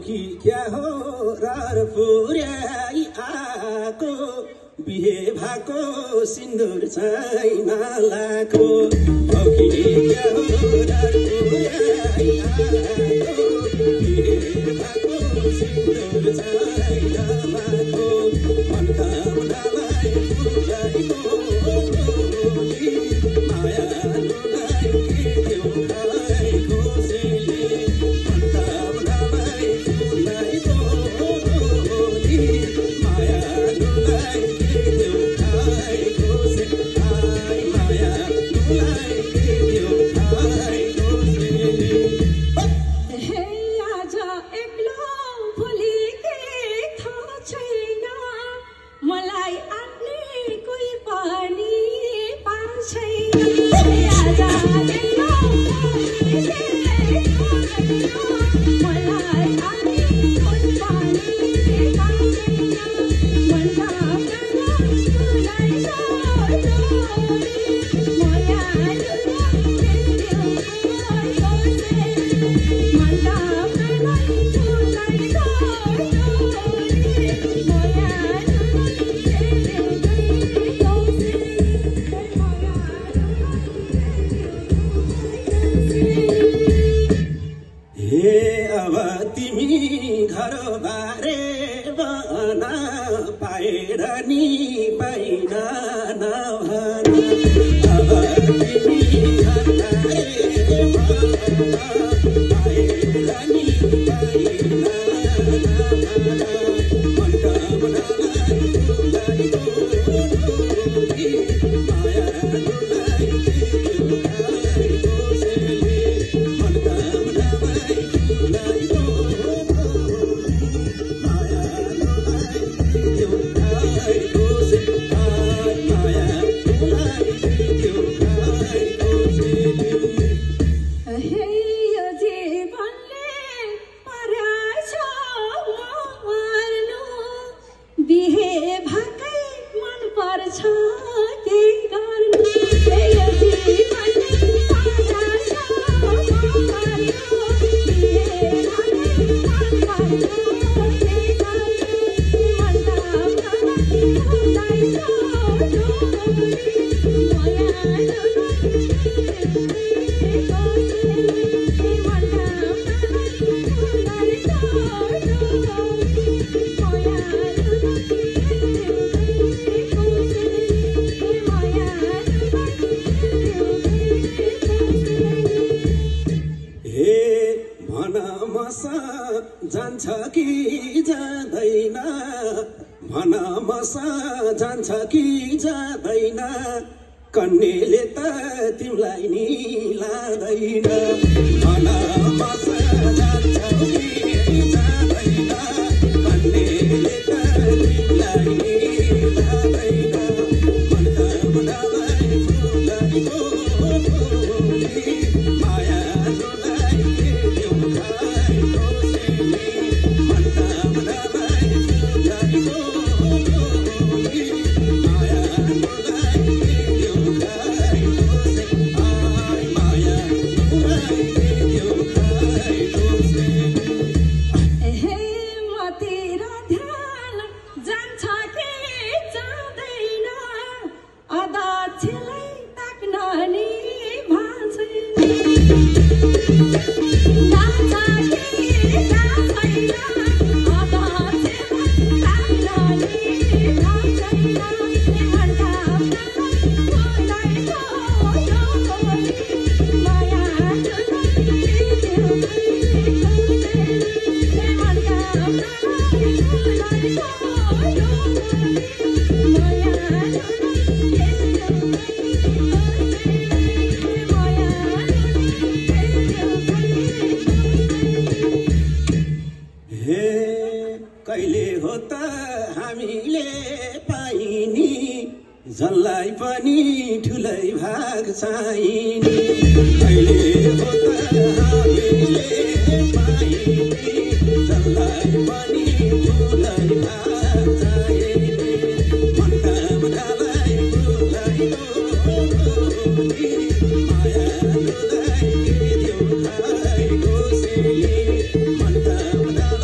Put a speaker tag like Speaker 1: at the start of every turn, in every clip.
Speaker 1: कि क्या हो रार पुर्याई आको बिहे भएको सिन्दुर छैन लाको कि क्या हो रार पुर्याई आको बिहे भएको सिन्दुर छैन लाको मनकामनालाई फुलाइको माया लुलाई के देऊ खाइको सेली जान्छ कि जाँदैन कन्नेले त तिमीलाई नि लादैन मनमसा जान्छ कि जाँदैन कन्नेले त तिमीलाई नि लादैन मनकामनालाई फुलाइको माया लुलाई के देऊ खाइको सेली मनकामनालाई फुलाइको जसलाई पनि ठुलै भाग चाहिने अहिले हो त हामीले पाइने जसलाई पनि ठुलै भाग चाहिने मनकामनालाई फुलाइको माया लुलाई के देऊ खाइको सेली मनकामनालाई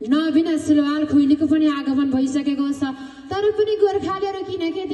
Speaker 2: नवीन सुलवाल खुइलीको पनि आगमन भइसकेको छ तर पनि गोर्खालीहरु किन के